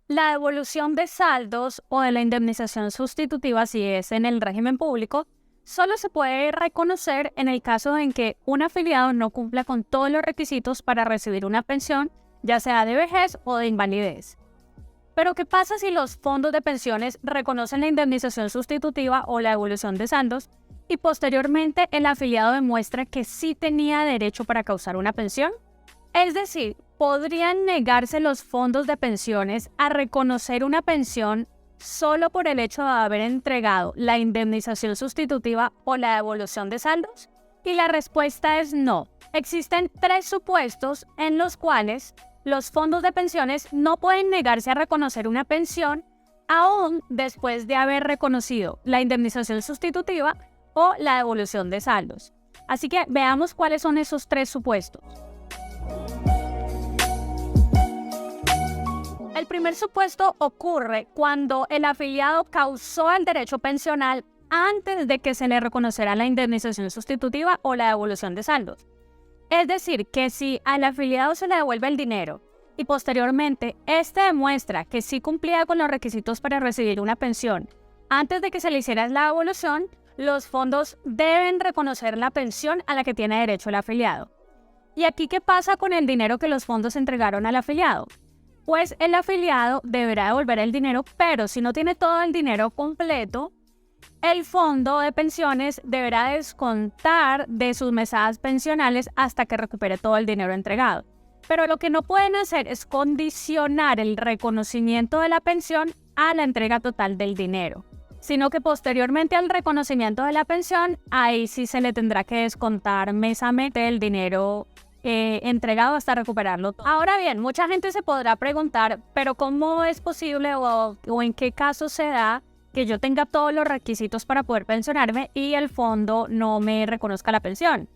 La devolución de saldos o de la indemnización sustitutiva, si es en el régimen público, solo se puede reconocer en el caso en que un afiliado no cumpla con todos los requisitos para recibir una pensión, ya sea de vejez o de invalidez. Pero, ¿qué pasa si los fondos de pensiones reconocen la indemnización sustitutiva o la devolución de saldos y posteriormente el afiliado demuestra que sí tenía derecho para causar una pensión? Es decir, podrían negarse los fondos de pensiones a reconocer una pensión solo por el hecho de haber entregado la indemnización sustitutiva o la devolución de saldos. Y la respuesta es no. Existen 3 supuestos en los cuales los fondos de pensiones no pueden negarse a reconocer una pensión aún después de haber reconocido la indemnización sustitutiva o la devolución de saldos. Así que veamos cuáles son esos 3 supuestos. El primer supuesto ocurre cuando el afiliado causó el derecho pensional antes de que se le reconociera la indemnización sustitutiva o la devolución de saldos. Es decir, que si al afiliado se le devuelve el dinero y posteriormente éste demuestra que sí cumplía con los requisitos para recibir una pensión antes de que se le hiciera la devolución, los fondos deben reconocer la pensión a la que tiene derecho el afiliado. ¿Y aquí qué pasa con el dinero que los fondos entregaron al afiliado? Pues el afiliado deberá devolver el dinero, pero si no tiene todo el dinero completo, el fondo de pensiones deberá descontar de sus mesadas pensionales hasta que recupere todo el dinero entregado. Pero lo que no pueden hacer es condicionar el reconocimiento de la pensión a la entrega total del dinero, sino que posteriormente al reconocimiento de la pensión, ahí sí se le tendrá que descontar mes a mes el dinero entregado hasta recuperarlo. Ahora bien, mucha gente se podrá preguntar, pero ¿cómo es posible o en qué caso se da que yo tenga todos los requisitos para poder pensionarme y el fondo no me reconozca la pensión?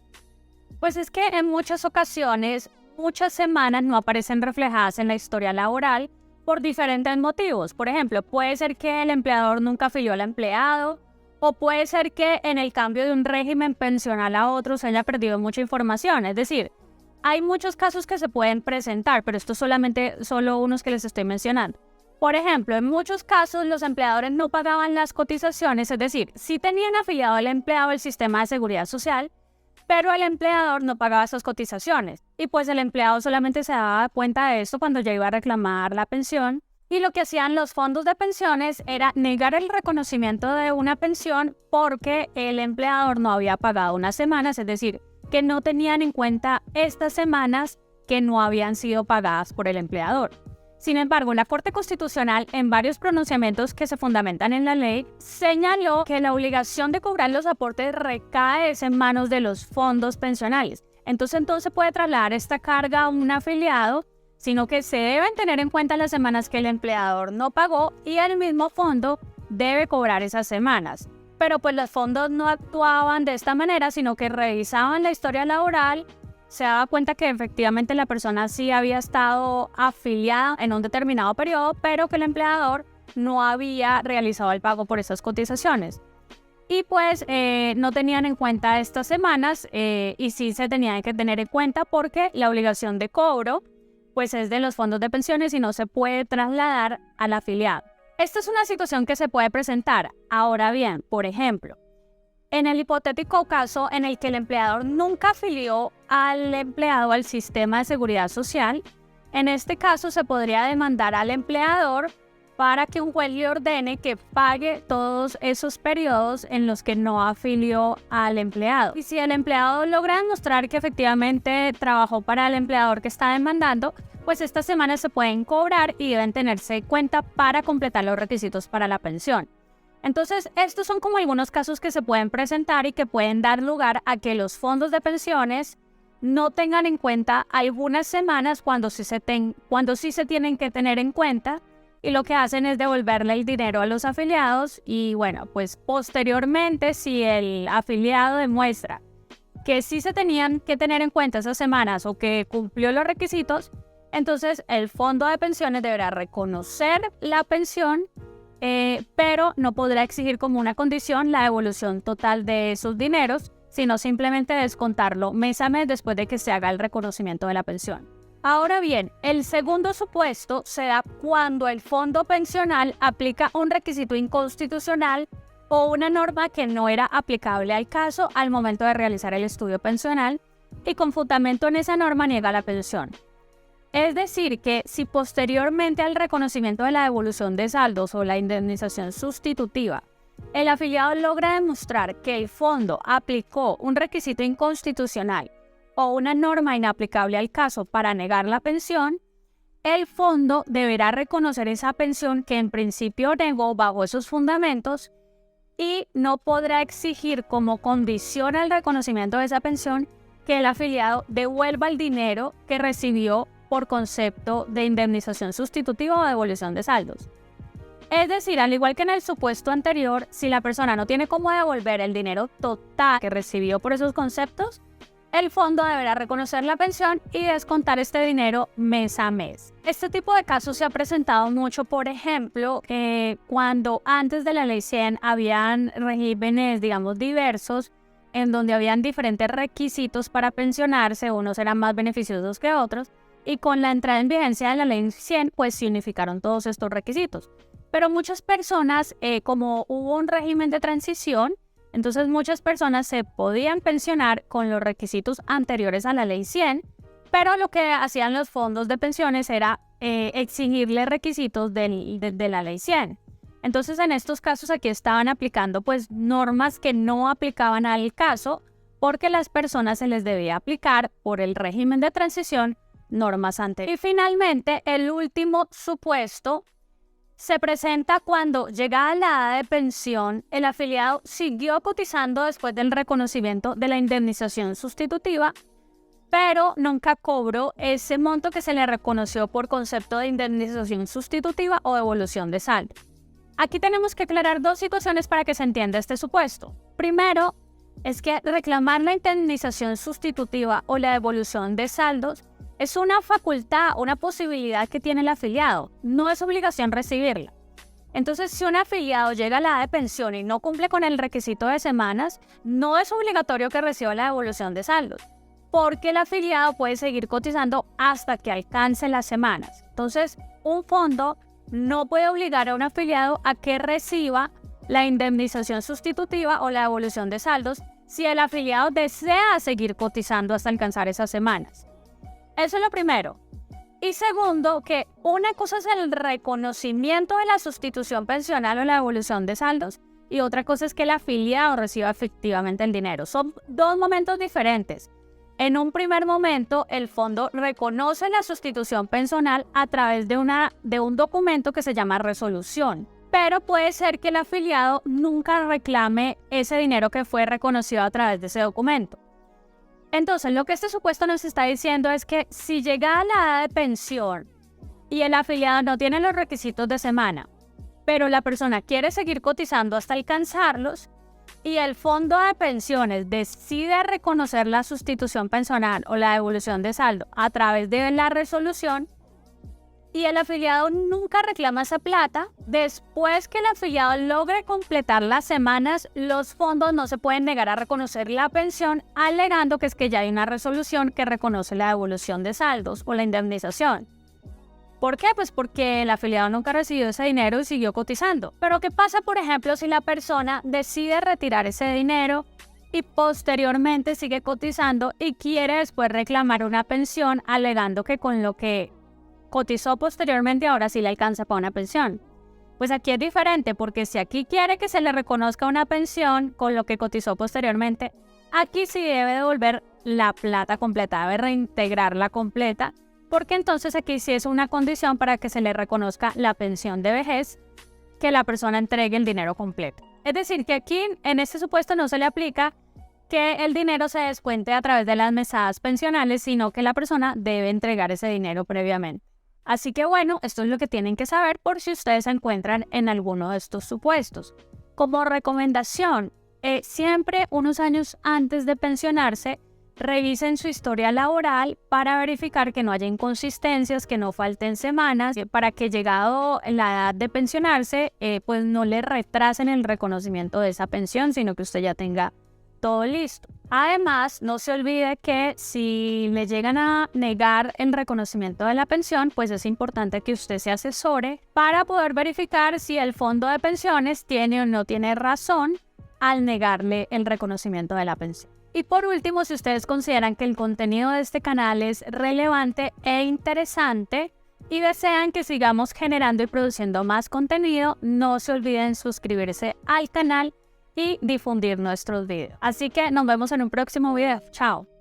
Pues es que en muchas ocasiones, muchas semanas no aparecen reflejadas en la historia laboral por diferentes motivos. Por ejemplo, puede ser que el empleador nunca afilió al empleado, o puede ser que en el cambio de un régimen pensional a otro se haya perdido mucha información. Es decir, hay muchos casos que se pueden presentar, pero esto solo unos que les estoy mencionando. Por ejemplo, en muchos casos los empleadores no pagaban las cotizaciones, es decir, sí tenían afiliado al empleado el sistema de seguridad social, pero el empleador no pagaba esas cotizaciones. Y pues el empleado solamente se daba cuenta de esto cuando ya iba a reclamar la pensión. Y lo que hacían los fondos de pensiones era negar el reconocimiento de una pensión porque el empleador no había pagado unas semanas, es decir, que no tenían en cuenta estas semanas que no habían sido pagadas por el empleador. Sin embargo, la Corte Constitucional, en varios pronunciamientos que se fundamentan en la ley, señaló que la obligación de cobrar los aportes recae en manos de los fondos pensionales. Entonces puede trasladar esta carga a un afiliado, sino que se deben tener en cuenta las semanas que el empleador no pagó y el mismo fondo debe cobrar esas semanas. Pero pues los fondos no actuaban de esta manera, sino que revisaban la historia laboral, se daba cuenta que efectivamente la persona sí había estado afiliada en un determinado periodo, pero que el empleador no había realizado el pago por esas cotizaciones. Y pues no tenían en cuenta estas semanas y sí se tenían que tener en cuenta porque la obligación de cobro pues es de los fondos de pensiones y no se puede trasladar al afiliado. Esta es una situación que se puede presentar. Ahora bien, por ejemplo, en el hipotético caso en el que el empleador nunca afilió al empleado al sistema de seguridad social, en este caso se podría demandar al empleador para que un juez le ordene que pague todos esos periodos en los que no afilió al empleado. Y si el empleado logra demostrar que efectivamente trabajó para el empleador que está demandando, pues estas semanas se pueden cobrar y deben tenerse en cuenta para completar los requisitos para la pensión. Entonces, estos son como algunos casos que se pueden presentar y que pueden dar lugar a que los fondos de pensiones no tengan en cuenta algunas semanas cuando sí se tienen que tener en cuenta, y lo que hacen es devolverle el dinero a los afiliados y bueno, pues posteriormente si el afiliado demuestra que sí se tenían que tener en cuenta esas semanas o que cumplió los requisitos, entonces el fondo de pensiones deberá reconocer la pensión, pero no podrá exigir como una condición la devolución total de esos dineros, sino simplemente descontarlo mes a mes después de que se haga el reconocimiento de la pensión. Ahora bien, el segundo supuesto se da cuando el fondo pensional aplica un requisito inconstitucional o una norma que no era aplicable al caso al momento de realizar el estudio pensional y con fundamento en esa norma niega la pensión. Es decir, que si posteriormente al reconocimiento de la devolución de saldos o la indemnización sustitutiva, el afiliado logra demostrar que el fondo aplicó un requisito inconstitucional o una norma inaplicable al caso para negar la pensión, el fondo deberá reconocer esa pensión que en principio negó bajo esos fundamentos y no podrá exigir como condición al reconocimiento de esa pensión que el afiliado devuelva el dinero que recibió por concepto de indemnización sustitutiva o devolución de saldos. Es decir, al igual que en el supuesto anterior, si la persona no tiene cómo devolver el dinero total que recibió por esos conceptos, el fondo deberá reconocer la pensión y descontar este dinero mes a mes. Este tipo de casos se ha presentado mucho, por ejemplo, cuando antes de la Ley 100 habían regímenes, digamos, diversos, en donde habían diferentes requisitos para pensionarse, unos eran más beneficiosos que otros, y con la entrada en vigencia de la Ley 100, pues se unificaron todos estos requisitos. Pero muchas personas, como hubo un régimen de transición, entonces muchas personas se podían pensionar con los requisitos anteriores a la Ley 100, pero lo que hacían los fondos de pensiones era exigirle requisitos de la Ley 100. Entonces en estos casos aquí estaban aplicando pues normas que no aplicaban al caso porque las personas se les debía aplicar por el régimen de transición normas anteriores. Y finalmente el último supuesto se presenta cuando, llegada la edad de pensión, el afiliado siguió cotizando después del reconocimiento de la indemnización sustitutiva, pero nunca cobró ese monto que se le reconoció por concepto de indemnización sustitutiva o devolución de saldo. Aquí tenemos que aclarar dos situaciones para que se entienda este supuesto. Primero, es que reclamar la indemnización sustitutiva o la devolución de saldos es una facultad, una posibilidad que tiene el afiliado, no es obligación recibirla. Entonces, si un afiliado llega a la edad de pensión y no cumple con el requisito de semanas, no es obligatorio que reciba la devolución de saldos, porque el afiliado puede seguir cotizando hasta que alcance las semanas. Entonces, un fondo no puede obligar a un afiliado a que reciba la indemnización sustitutiva o la devolución de saldos si el afiliado desea seguir cotizando hasta alcanzar esas semanas. Eso es lo primero. Y segundo, que una cosa es el reconocimiento de la sustitución pensional o la devolución de saldos y otra cosa es que el afiliado reciba efectivamente el dinero. Son dos momentos diferentes. En un primer momento, el fondo reconoce la sustitución pensional a través de un documento que se llama resolución. Pero puede ser que el afiliado nunca reclame ese dinero que fue reconocido a través de ese documento. Entonces, lo que este supuesto nos está diciendo es que si llega a la edad de pensión y el afiliado no tiene los requisitos de semana, pero la persona quiere seguir cotizando hasta alcanzarlos y el fondo de pensiones decide reconocer la sustitución pensional o la devolución de saldo a través de la resolución y el afiliado nunca reclama esa plata, después que el afiliado logre completar las semanas, los fondos no se pueden negar a reconocer la pensión, alegando que es que ya hay una resolución que reconoce la devolución de saldos o la indemnización. ¿Por qué? Pues porque el afiliado nunca recibió ese dinero y siguió cotizando. Pero ¿qué pasa, por ejemplo, si la persona decide retirar ese dinero y posteriormente sigue cotizando y quiere después reclamar una pensión, alegando que con lo que cotizó posteriormente ahora sí le alcanza para una pensión? Pues aquí es diferente, porque si aquí quiere que se le reconozca una pensión con lo que cotizó posteriormente, aquí sí debe devolver la plata completa, debe reintegrarla completa, porque entonces aquí sí es una condición para que se le reconozca la pensión de vejez, que la persona entregue el dinero completo. Es decir, que aquí en este supuesto no se le aplica que el dinero se descuente a través de las mesadas pensionales, sino que la persona debe entregar ese dinero previamente. Así que bueno, esto es lo que tienen que saber por si ustedes se encuentran en alguno de estos supuestos. Como recomendación, siempre unos años antes de pensionarse, revisen su historia laboral para verificar que no haya inconsistencias, que no falten semanas, para que llegado la edad de pensionarse, pues no le retrasen el reconocimiento de esa pensión, sino que usted ya tenga todo listo. Además, no se olvide que si le llegan a negar el reconocimiento de la pensión, pues es importante que usted se asesore para poder verificar si el fondo de pensiones tiene o no tiene razón al negarle el reconocimiento de la pensión. Y por último, si ustedes consideran que el contenido de este canal es relevante e interesante y desean que sigamos generando y produciendo más contenido, no se olviden suscribirse al canal y difundir nuestros videos. Así que nos vemos en un próximo video. Chao.